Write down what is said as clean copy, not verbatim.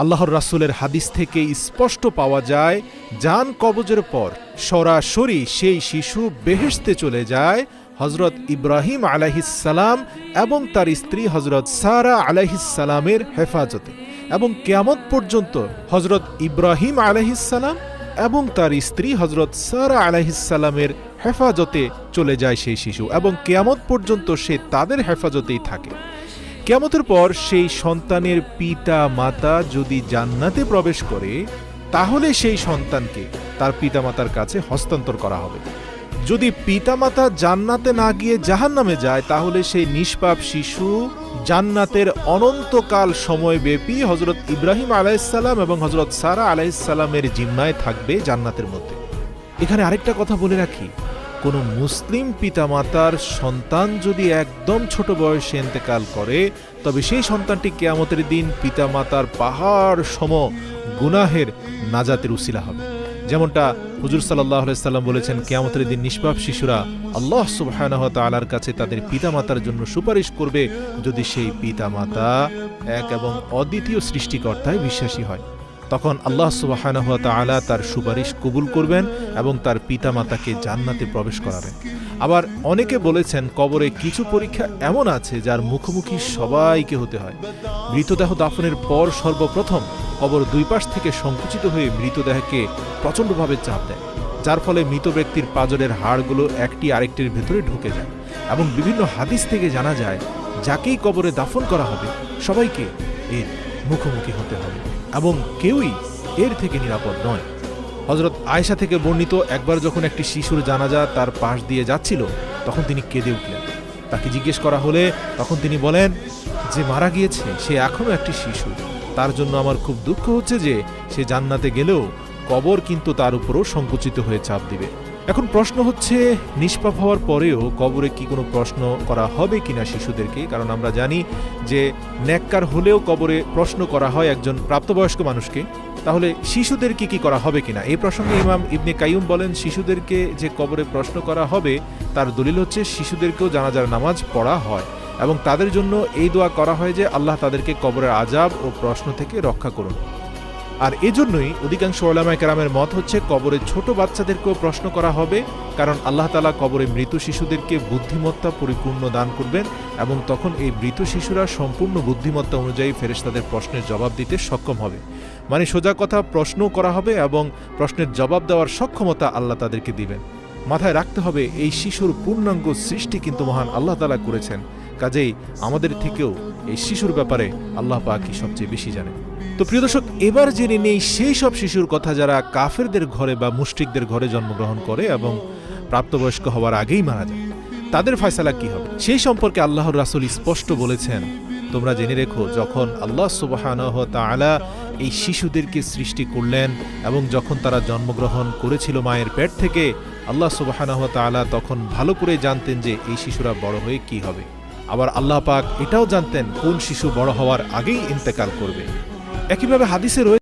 আল্লাহর রাসূলের হাদিস থেকে স্পষ্ট পাওয়া যায়, জান কবজের পর সরাসরি সেই শিশু বেহেশতে চলে যায় হযরত ইব্রাহিম আলাইহিসসালাম এবং তার স্ত্রী হযরত সারা আলাইহিসসালামের হেফাজতে, এবং কিয়ামত পর্যন্ত হযরত ইব্রাহিম আলাইহিসসালাম এবং তার স্ত্রী হযরত সারা আলাইহিসসালামের হেফাজতে চলে যায় সেই শিশু, এবং কিয়ামত পর্যন্ত সে তাদের হেফাজতেই থাকে। কিয়ামতের পর সেই সন্তানের পিতা মাতা যদি জান্নাতে প্রবেশ করে, তাহলে সেই সন্তানকে তার পিতামাতার কাছে হস্তান্তর করা হবে। যদি পিতামাতা জান্নাতে না গিয়ে জাহান্নামে যায়, তাহলে সেই নিষ্পাপ শিশু জান্নাতের অনন্তকাল সময়ব্যাপী হযরত ইব্রাহিম আলাইহিসসালাম এবং হযরত সারা আলাইহিসসালামের জিম্মায় থাকবে জান্নাতের মধ্যে। এখানে আরেকটা কথা বলে রাখি, কোনো মুসলিম পিতামাতার সন্তান যদি একদম ছোট বয়সে ইন্তেকাল করে, তবে সেই সন্তানটি কিয়ামতের দিন পিতামাতার পাহাড় সম গুনাহের নাজাতের উসিলা হবে। যেমনটা হুজুর সাল্লাল্লাহু আলাইহি সাল্লাম বলেছেন, কিয়ামতের দিন নিষ্পাপ শিশুরা আল্লাহ সুবহানাহু ওয়া তাআলার কাছে তাদের পিতামাতার জন্য সুপারিশ করবে, যদি সেই পিতামাতা এক এবং অদ্বিতীয় সৃষ্টিকর্তায় বিশ্বাসী হয়। তখন আল্লাহ সুবহানাহু ওয়া তাআলা তার সুপারিশ কবুল করবেন এবং তার পিতামাতাকে জান্নাতে প্রবেশ করাবেন। আবার অনেকে বলেছেন, কবরে কিছু পরীক্ষা এমন আছে যার মুখোমুখি সবাইকে হতে হয়। মৃতদেহ দাফনের পর সর্বপ্রথম কবর দুই পাশ থেকে সংকুচিত হয়ে মৃতদেহকে প্রচণ্ডভাবে চাপ দেয়, যার ফলে মৃত ব্যক্তির পাঁজরের হাড়গুলো একটি আরেকটির ভেতরে ঢুকে যায়। এবং বিভিন্ন হাদিস থেকে জানা যায়, যাকেই কবরে দাফন করা হবে সবাইকে এর মুখোমুখি হতে হবে এবং কেউই এর থেকে নিরাপদ নয়। হযরত আয়েশা থেকে বর্ণিত, একবার যখন একটি শিশুর জানাজা তার পাশ দিয়ে যাচ্ছিল, তখন তিনি কেঁদে উঠলেন। তাকে জিজ্ঞেস করা হলে তখন তিনি বলেন, যে মারা গিয়েছে সে এখনও একটি শিশু, তার জন্য আমার খুব দুঃখ হচ্ছে যে সে জান্নাতে গেলেও কবর কিন্তু তার উপরও সংকুচিত হয়ে চাপ দিবে। এখন প্রশ্ন হচ্ছে, নিষ্পাপ হওয়ার পরেও কবরে কি কোনো প্রশ্ন করা হবে কিনা শিশুদেরকে? কারণ আমরা জানি যে নেককার হলেও কবরে প্রশ্ন করা হয় একজন প্রাপ্তবয়স্ক মানুষকে, তাহলে শিশুদেরকে কি করা হবে কিনা? এই প্রসঙ্গে ইমাম ইবনে কাইয়ুম বলেন, শিশুদেরকে যে কবরে প্রশ্ন করা হবে তার দলিল হচ্ছে শিশুদেরকেও জানাজার নামাজ পড়া হয় এবং তাদের জন্য এই দোয়া করা হয় যে আল্লাহ তাদেরকে কবরের আযাব ও প্রশ্ন থেকে রক্ষা করুন। আর এজন্যই অধিকাংশ উলামায়ে কেরামের মত হচ্ছে কবরে ছোট বাচ্চাদেরকেও প্রশ্ন করা হবে, কারণ আল্লাহ তাআলা কবরে মৃত শিশুদেরকে বুদ্ধিমত্তা পরিপূর্ণ দান করবেন এবং তখন এই মৃত শিশুরা সম্পূর্ণ বুদ্ধিমত্তা অনুযায়ী ফেরেশতাদের প্রশ্নের জবাব দিতে সক্ষম হবে। মানে সোজা কথা, প্রশ্ন করা হবে এবং প্রশ্নের জবাব দেওয়ার সক্ষমতা আল্লাহ তাদেরকে দিবেন। মাথায় রাখতে হবে, এই শিশুর পূর্ণাঙ্গ সৃষ্টি কিন্তু মহান আল্লাহ তাআলা করেছেন, কাজেই আমাদের থেকেও এই শিশুর ব্যাপারে আল্লাহ পাকই সবচেয়ে বেশি জানেন। তো প্রিয় দর্শক, এবার জেনে নেই সেই সব শিশুর কথা যারা কাফেরদের ঘরে বা মুশরিকদের ঘরে জন্মগ্রহণ করে এবং প্রাপ্তবয়স্ক হওয়ার আগেই মারা যায়। তাদের ফয়সালা কি হবে সেই সম্পর্কে আল্লাহর রাসূল স্পষ্ট বলেছেন, তোমরা জেনে রেখো, যখন আল্লাহ সুবহানাহু ওয়া তাআলা এই শিশুদেরকে সৃষ্টি করলেন এবং যখন তারা জন্মগ্রহণ করেছিল মায়ের পেট থেকে, আল্লাহ সুবহানাহু ওয়া তাআলা তখন ভালো করে জানতেন যে এই শিশুরা বড় হয়ে কি হবে। আবার আল্লাহ পাক এটাও জানতেন কোন শিশু বড় হওয়ার আগেই ইন্তেকাল করবে। একইভাবে হাদিসে রয়েছে